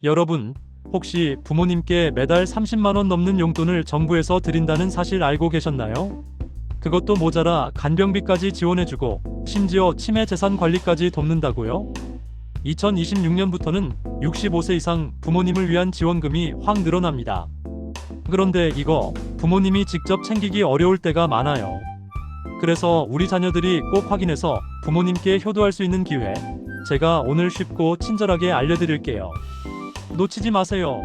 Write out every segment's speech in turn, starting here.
여러분, 혹시 부모님께 매달 30만 원 넘는 용돈을 정부에서 드린다는 사실 알고 계셨나요? 그것도 모자라 간병비까지 지원해주고 심지어 치매 재산 관리까지 돕는다고요? 2026년부터는 65세 이상 부모님을 위한 지원금이 확 늘어납니다. 그런데 이거 부모님이 직접 챙기기 어려울 때가 많아요. 그래서 우리 자녀들이 꼭 확인해서 부모님께 효도할 수 있는 기회, 제가 오늘 쉽고 친절하게 알려드릴게요. 놓치지 마세요.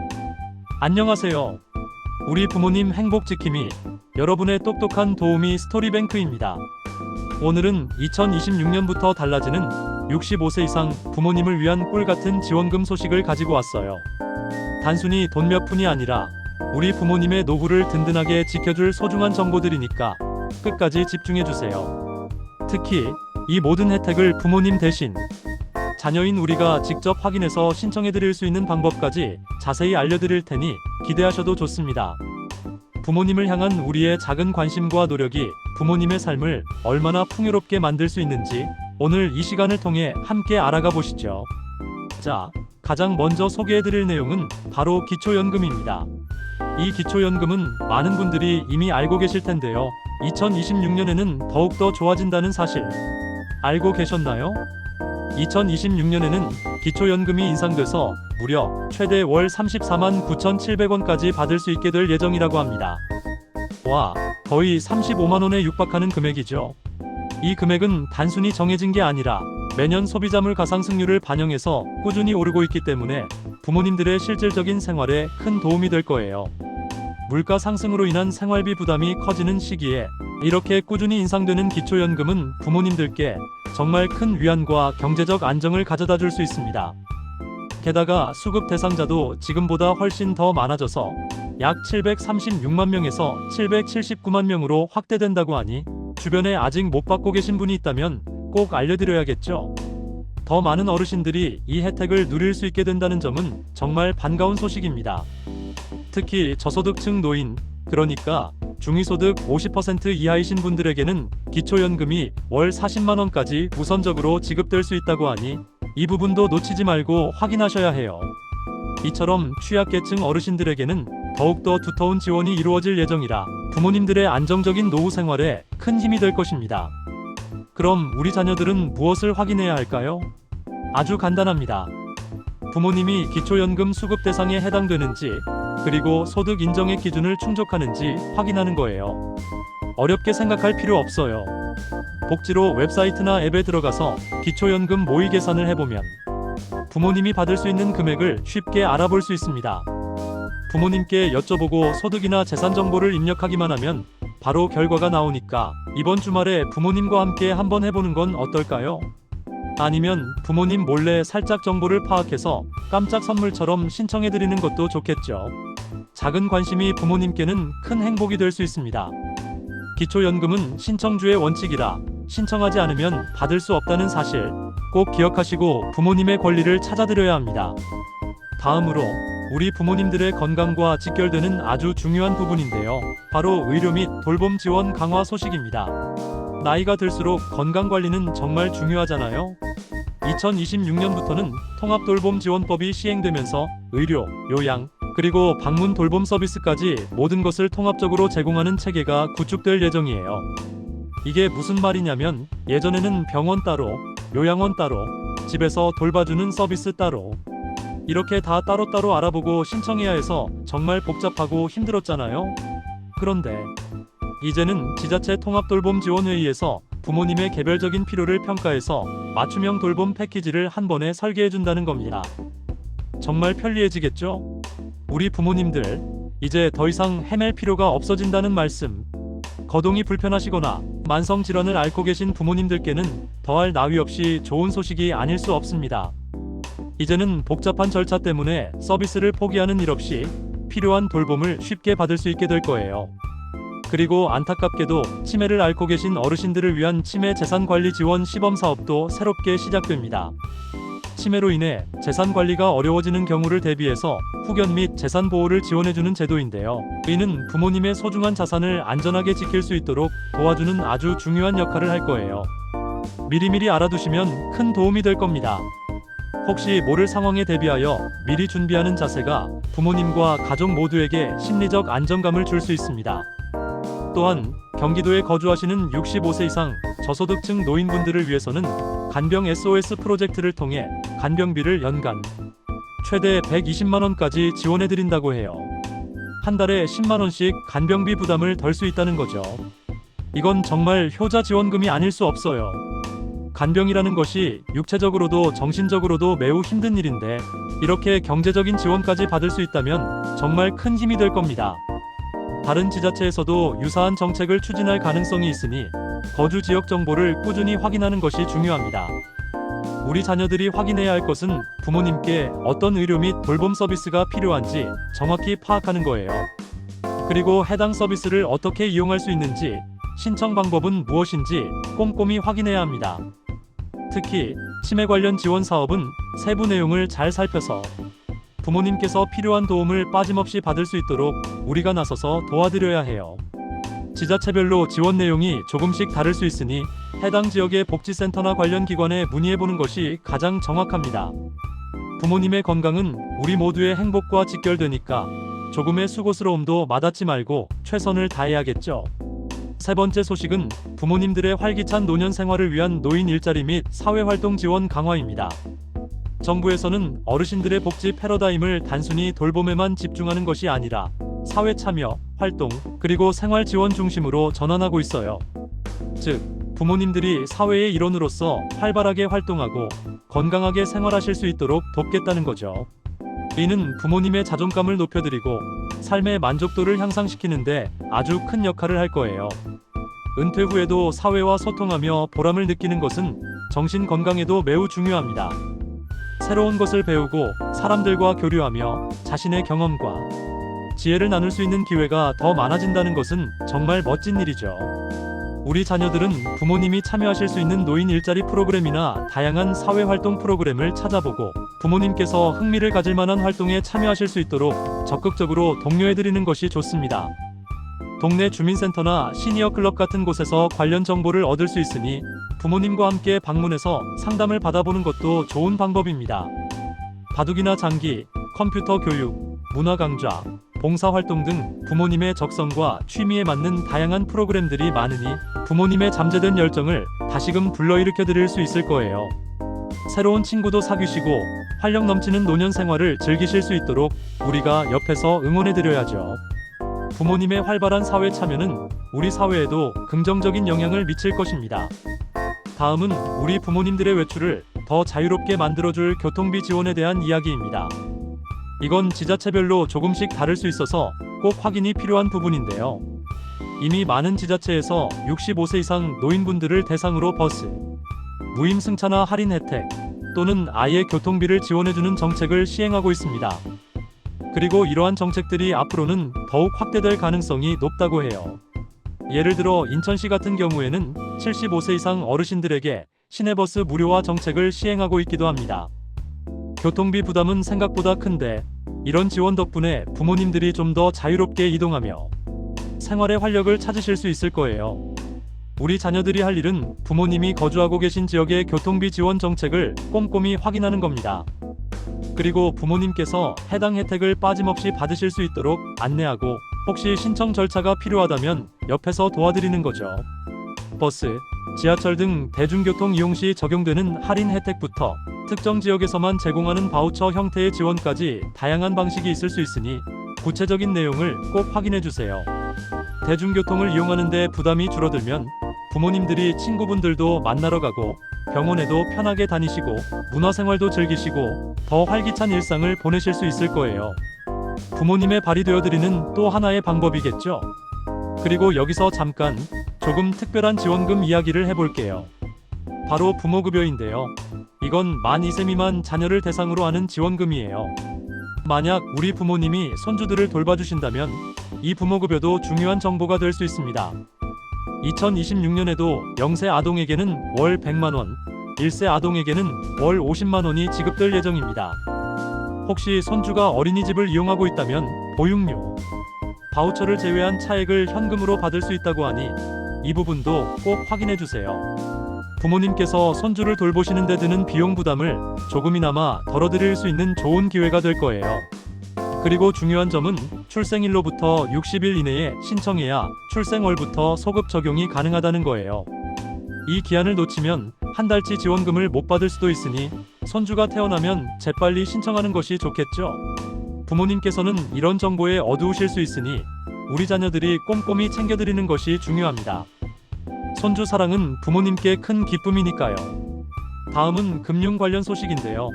안녕하세요. 우리 부모님 행복 지킴이, 여러분의 똑똑한 도우미 스토리뱅크입니다. 오늘은 2026년부터 달라지는 65세 이상 부모님을 위한 꿀같은 지원금 소식을 가지고 왔어요. 단순히 돈 몇 푼이 아니라 우리 부모님의 노후를 든든하게 지켜줄 소중한 정보들이니까 끝까지 집중해주세요. 특히 이 모든 혜택을 부모님 대신 자녀인 우리가 직접 확인해서 신청해드릴 수 있는 방법까지 자세히 알려드릴 테니 기대하셔도 좋습니다. 부모님을 향한 우리의 작은 관심과 노력이 부모님의 삶을 얼마나 풍요롭게 만들 수 있는지 오늘 이 시간을 통해 함께 알아가 보시죠. 자, 가장 먼저 소개해드릴 내용은 바로 기초연금입니다. 이 기초연금은 많은 분들이 이미 알고 계실 텐데요. 2026년에는 더욱더 좋아진다는 사실 알고 계셨나요? 2026년에는 기초연금이 인상돼서 무려 최대 월 34만 9,700원까지 받을 수 있게 될 예정이라고 합니다. 와, 거의 35만 원에 육박하는 금액이죠. 이 금액은 단순히 정해진 게 아니라 매년 소비자물 가상승률을 반영해서 꾸준히 오르고 있기 때문에 부모님들의 실질적인 생활에 큰 도움이 될 거예요. 물가 상승으로 인한 생활비 부담이 커지는 시기에 이렇게 꾸준히 인상되는 기초연금은 부모님들께 정말 큰 위안과 경제적 안정을 가져다 줄 수 있습니다. 게다가 수급 대상자도 지금보다 훨씬 더 많아져서 약 736만 명에서 779만 명으로 확대된다고 하니 주변에 아직 못 받고 계신 분이 있다면 꼭 알려드려야겠죠. 더 많은 어르신들이 이 혜택을 누릴 수 있게 된다는 점은 정말 반가운 소식입니다. 특히 저소득층 노인, 그러니까 중위소득 50% 이하이신 분들에게는 기초연금이 월 40만 원까지 우선적으로 지급될 수 있다고 하니 이 부분도 놓치지 말고 확인하셔야 해요. 이처럼 취약계층 어르신들에게는 더욱더 두터운 지원이 이루어질 예정이라 부모님들의 안정적인 노후 생활에 큰 힘이 될 것입니다. 그럼 우리 자녀들은 무엇을 확인해야 할까요? 아주 간단합니다. 부모님이 기초연금 수급 대상에 해당되는지, 그리고 소득 인정의 기준을 충족하는지 확인하는 거예요. 어렵게 생각할 필요 없어요. 복지로 웹사이트나 앱에 들어가서 기초연금 모의 계산을 해보면 부모님이 받을 수 있는 금액을 쉽게 알아볼 수 있습니다. 부모님께 여쭤보고 소득이나 재산 정보를 입력하기만 하면 바로 결과가 나오니까 이번 주말에 부모님과 함께 한번 해보는 건 어떨까요? 아니면 부모님 몰래 살짝 정보를 파악해서 깜짝 선물처럼 신청해드리는 것도 좋겠죠. 작은 관심이 부모님께는 큰 행복이 될 수 있습니다. 기초연금은 신청주의 원칙이라 신청하지 않으면 받을 수 없다는 사실 꼭 기억하시고 부모님의 권리를 찾아드려야 합니다. 다음으로 우리 부모님들의 건강과 직결되는 아주 중요한 부분인데요. 바로 의료 및 돌봄 지원 강화 소식입니다. 나이가 들수록 건강관리는 정말 중요하잖아요. 2026년부터는 통합돌봄지원법이 시행되면서 의료, 요양, 그리고 방문 돌봄 서비스까지 모든 것을 통합적으로 제공하는 체계가 구축될 예정이에요. 이게 무슨 말이냐면 예전에는 병원 따로, 요양원 따로, 집에서 돌봐주는 서비스 따로 이렇게 다 따로따로 알아보고 신청해야 해서 정말 복잡하고 힘들었잖아요. 그런데 이제는 지자체 통합돌봄지원회의에서 부모님의 개별적인 필요를 평가해서 맞춤형 돌봄 패키지를 한 번에 설계해준다는 겁니다. 정말 편리해지겠죠? 우리 부모님들, 이제 더 이상 헤맬 필요가 없어진다는 말씀. 거동이 불편하시거나 만성질환을 앓고 계신 부모님들께는 더할 나위 없이 좋은 소식이 아닐 수 없습니다. 이제는 복잡한 절차 때문에 서비스를 포기하는 일 없이 필요한 돌봄을 쉽게 받을 수 있게 될 거예요. 그리고 안타깝게도 치매를 앓고 계신 어르신들을 위한 치매 재산관리 지원 시범사업도 새롭게 시작됩니다. 치매로 인해 재산관리가 어려워지는 경우를 대비해서 후견 및 재산보호를 지원해주는 제도인데요. 이는 부모님의 소중한 자산을 안전하게 지킬 수 있도록 도와주는 아주 중요한 역할을 할 거예요. 미리미리 알아두시면 큰 도움이 될 겁니다. 혹시 모를 상황에 대비하여 미리 준비하는 자세가 부모님과 가족 모두에게 심리적 안정감을 줄 수 있습니다. 또한 경기도에 거주하시는 65세 이상 저소득층 노인분들을 위해서는 간병 SOS 프로젝트를 통해 간병비를 연간 최대 120만 원까지 지원해 드린다고 해요. 한 달에 10만 원씩 간병비 부담을 덜 수 있다는 거죠. 이건 정말 효자 지원금이 아닐 수 없어요. 간병이라는 것이 육체적으로도 정신적으로도 매우 힘든 일인데 이렇게 경제적인 지원까지 받을 수 있다면 정말 큰 힘이 될 겁니다. 다른 지자체에서도 유사한 정책을 추진할 가능성이 있으니 거주 지역 정보를 꾸준히 확인하는 것이 중요합니다. 우리 자녀들이 확인해야 할 것은 부모님께 어떤 의료 및 돌봄 서비스가 필요한지 정확히 파악하는 거예요. 그리고 해당 서비스를 어떻게 이용할 수 있는지, 신청 방법은 무엇인지 꼼꼼히 확인해야 합니다. 특히 치매 관련 지원 사업은 세부 내용을 잘 살펴서 부모님께서 필요한 도움을 빠짐없이 받을 수 있도록 우리가 나서서 도와드려야 해요. 지자체별로 지원 내용이 조금씩 다를 수 있으니 해당 지역의 복지센터나 관련 기관에 문의해보는 것이 가장 정확합니다. 부모님의 건강은 우리 모두의 행복과 직결되니까 조금의 수고스러움도 마다치 말고 최선을 다해야겠죠. 세 번째 소식은 부모님들의 활기찬 노년 생활을 위한 노인 일자리 및 사회활동 지원 강화입니다. 정부에서는 어르신들의 복지 패러다임을 단순히 돌봄에만 집중하는 것이 아니라 사회 참여, 활동, 그리고 생활 지원 중심으로 전환하고 있어요. 즉, 부모님들이 사회의 일원으로서 활발하게 활동하고 건강하게 생활하실 수 있도록 돕겠다는 거죠. 이는 부모님의 자존감을 높여드리고 삶의 만족도를 향상시키는데 아주 큰 역할을 할 거예요. 은퇴 후에도 사회와 소통하며 보람을 느끼는 것은 정신 건강에도 매우 중요합니다. 새로운 것을 배우고 사람들과 교류하며 자신의 경험과 지혜를 나눌 수 있는 기회가 더 많아진다는 것은 정말 멋진 일이죠. 우리 자녀들은 부모님이 참여하실 수 있는 노인 일자리 프로그램이나 다양한 사회활동 프로그램을 찾아보고 부모님께서 흥미를 가질 만한 활동에 참여하실 수 있도록 적극적으로 독려해드리는 것이 좋습니다. 동네 주민센터나 시니어 클럽 같은 곳에서 관련 정보를 얻을 수 있으니 부모님과 함께 방문해서 상담을 받아보는 것도 좋은 방법입니다. 바둑이나 장기, 컴퓨터 교육, 문화 강좌, 봉사활동 등 부모님의 적성과 취미에 맞는 다양한 프로그램들이 많으니 부모님의 잠재된 열정을 다시금 불러일으켜 드릴 수 있을 거예요. 새로운 친구도 사귀시고 활력 넘치는 노년 생활을 즐기실 수 있도록 우리가 옆에서 응원해 드려야죠. 부모님의 활발한 사회 참여는 우리 사회에도 긍정적인 영향을 미칠 것입니다. 다음은 우리 부모님들의 외출을 더 자유롭게 만들어줄 교통비 지원에 대한 이야기입니다. 이건 지자체별로 조금씩 다를 수 있어서 꼭 확인이 필요한 부분인데요. 이미 많은 지자체에서 65세 이상 노인분들을 대상으로 버스, 무임 승차나 할인 혜택 또는 아예 교통비를 지원해주는 정책을 시행하고 있습니다. 그리고 이러한 정책들이 앞으로는 더욱 확대될 가능성이 높다고 해요. 예를 들어 인천시 같은 경우에는 75세 이상 어르신들에게 시내버스 무료화 정책을 시행하고 있기도 합니다. 교통비 부담은 생각보다 큰데 이런 지원 덕분에 부모님들이 좀 더 자유롭게 이동하며 생활의 활력을 찾으실 수 있을 거예요. 우리 자녀들이 할 일은 부모님이 거주하고 계신 지역의 교통비 지원 정책을 꼼꼼히 확인하는 겁니다. 그리고 부모님께서 해당 혜택을 빠짐없이 받으실 수 있도록 안내하고 혹시 신청 절차가 필요하다면 옆에서 도와드리는 거죠. 버스, 지하철 등 대중교통 이용 시 적용되는 할인 혜택부터 특정 지역에서만 제공하는 바우처 형태의 지원까지 다양한 방식이 있을 수 있으니 구체적인 내용을 꼭 확인해 주세요. 대중교통을 이용하는 데 부담이 줄어들면 부모님들이 친구분들도 만나러 가고 병원에도 편하게 다니시고 문화생활도 즐기시고 더 활기찬 일상을 보내실 수 있을 거예요. 부모님의 발이 되어드리는 또 하나의 방법이겠죠. 그리고 여기서 잠깐 조금 특별한 지원금 이야기를 해볼게요. 바로 부모급여인데요. 이건 만 2세 미만 자녀를 대상으로 하는 지원금이에요. 만약 우리 부모님이 손주들을 돌봐주신다면 이 부모급여도 중요한 정보가 될 수 있습니다. 2026년에도 0세 아동에게는 월 100만원, 1세 아동에게는 월 50만원이 지급될 예정입니다. 혹시 손주가 어린이집을 이용하고 있다면 보육료, 바우처를 제외한 차액을 현금으로 받을 수 있다고 하니 이 부분도 꼭 확인해 주세요. 부모님께서 손주를 돌보시는 데 드는 비용 부담을 조금이나마 덜어드릴 수 있는 좋은 기회가 될 거예요. 그리고 중요한 점은 출생일로부터 60일 이내에 신청해야 출생월부터 소급 적용이 가능하다는 거예요. 이 기한을 놓치면 한 달치 지원금을 못 받을 수도 있으니 손주가 태어나면 재빨리 신청하는 것이 좋겠죠. 부모님께서는 이런 정보에 어두우실 수 있으니 우리 자녀들이 꼼꼼히 챙겨드리는 것이 중요합니다. 손주 사랑은 부모님께 큰 기쁨이니까요. 다음은 금융 관련 소식인데요.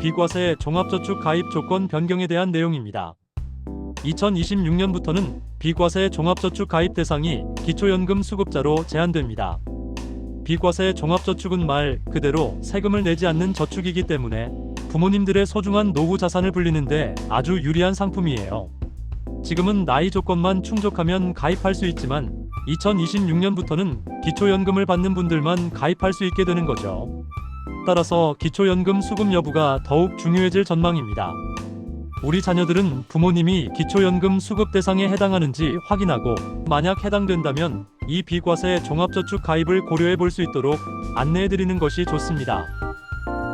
비과세 종합저축 가입 조건 변경에 대한 내용입니다. 2026년부터는 비과세 종합저축 가입 대상이 기초연금 수급자로 제한됩니다. 비과세 종합저축은 말 그대로 세금을 내지 않는 저축이기 때문에 부모님들의 소중한 노후 자산을 불리는데 아주 유리한 상품이에요. 지금은 나이 조건만 충족하면 가입할 수 있지만 2026년부터는 기초연금을 받는 분들만 가입할 수 있게 되는 거죠. 따라서 기초연금 수급 여부가 더욱 중요해질 전망입니다. 우리 자녀들은 부모님이 기초연금 수급 대상에 해당하는지 확인하고 만약 해당된다면 이 비과세 종합저축 가입을 고려해 볼 수 있도록 안내해 드리는 것이 좋습니다.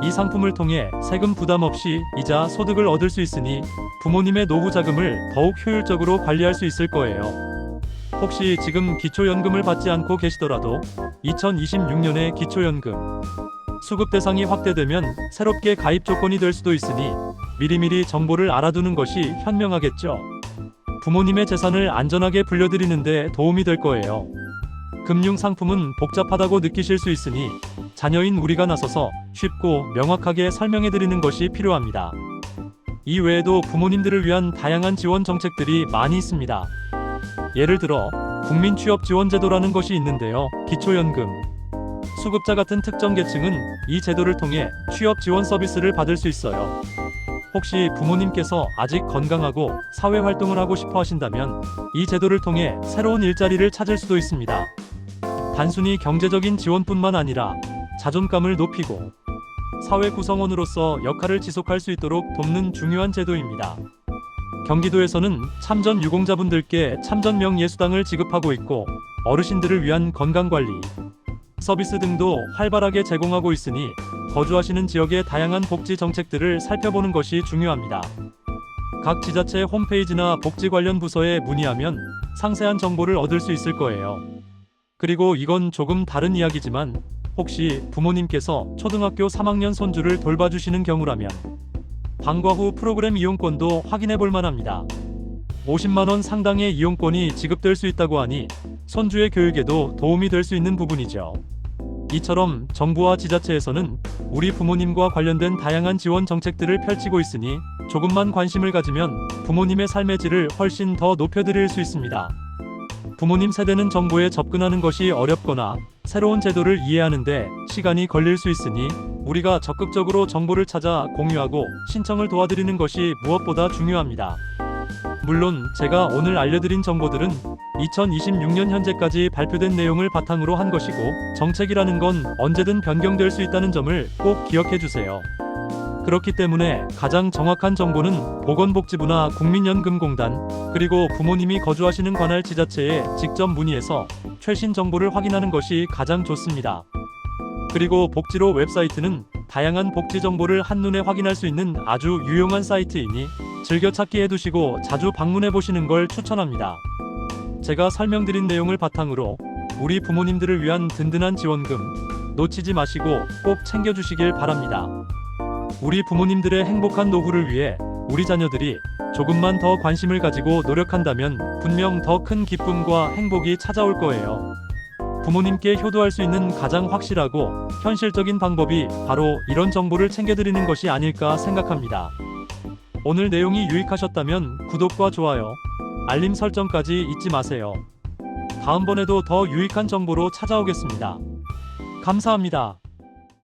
이 상품을 통해 세금 부담 없이 이자 소득을 얻을 수 있으니 부모님의 노후 자금을 더욱 효율적으로 관리할 수 있을 거예요. 혹시 지금 기초연금을 받지 않고 계시더라도 2026년에 기초연금 수급 대상이 확대되면 새롭게 가입 조건이 될 수도 있으니 미리미리 정보를 알아두는 것이 현명하겠죠. 부모님의 재산을 안전하게 불려드리는 데 도움이 될 거예요. 금융 상품은 복잡하다고 느끼실 수 있으니 자녀인 우리가 나서서 쉽고 명확하게 설명해 드리는 것이 필요합니다. 이 외에도 부모님들을 위한 다양한 지원 정책들이 많이 있습니다. 예를 들어 국민취업지원제도라는 것이 있는데요. 기초연금 수급자 같은 특정 계층은 이 제도를 통해 취업 지원 서비스를 받을 수 있어요. 혹시 부모님께서 아직 건강하고 사회활동을 하고 싶어 하신다면 이 제도를 통해 새로운 일자리를 찾을 수도 있습니다. 단순히 경제적인 지원뿐만 아니라 자존감을 높이고 사회 구성원으로서 역할을 지속할 수 있도록 돕는 중요한 제도입니다. 경기도에서는 참전 유공자분들께 참전명예수당을 지급하고 있고 어르신들을 위한 건강관리 서비스 등도 활발하게 제공하고 있으니 거주하시는 지역의 다양한 복지 정책들을 살펴보는 것이 중요합니다. 각 지자체 홈페이지나 복지 관련 부서에 문의하면 상세한 정보를 얻을 수 있을 거예요. 그리고 이건 조금 다른 이야기지만 혹시 부모님께서 초등학교 3학년 손주를 돌봐주시는 경우라면 방과 후 프로그램 이용권도 확인해 볼 만합니다. 50만 원 상당의 이용권이 지급될 수 있다고 하니 손주의 교육에도 도움이 될 수 있는 부분이죠. 이처럼 정부와 지자체에서는 우리 부모님과 관련된 다양한 지원 정책들을 펼치고 있으니 조금만 관심을 가지면 부모님의 삶의 질을 훨씬 더 높여드릴 수 있습니다. 부모님 세대는 정보에 접근하는 것이 어렵거나 새로운 제도를 이해하는데 시간이 걸릴 수 있으니 우리가 적극적으로 정보를 찾아 공유하고 신청을 도와드리는 것이 무엇보다 중요합니다. 물론 제가 오늘 알려드린 정보들은 2026년 현재까지 발표된 내용을 바탕으로 한 것이고 정책이라는 건 언제든 변경될 수 있다는 점을 꼭 기억해 주세요. 그렇기 때문에 가장 정확한 정보는 보건복지부나 국민연금공단 그리고 부모님이 거주하시는 관할 지자체에 직접 문의해서 최신 정보를 확인하는 것이 가장 좋습니다. 그리고 복지로 웹사이트는 다양한 복지 정보를 한눈에 확인할 수 있는 아주 유용한 사이트이니 즐겨찾기 해두시고 자주 방문해 보시는 걸 추천합니다. 제가 설명드린 내용을 바탕으로 우리 부모님들을 위한 든든한 지원금 놓치지 마시고 꼭 챙겨주시길 바랍니다. 우리 부모님들의 행복한 노후를 위해 우리 자녀들이 조금만 더 관심을 가지고 노력한다면 분명 더 큰 기쁨과 행복이 찾아올 거예요. 부모님께 효도할 수 있는 가장 확실하고 현실적인 방법이 바로 이런 정보를 챙겨드리는 것이 아닐까 생각합니다. 오늘 내용이 유익하셨다면 구독과 좋아요, 알림 설정까지 잊지 마세요. 다음번에도 더 유익한 정보로 찾아오겠습니다. 감사합니다.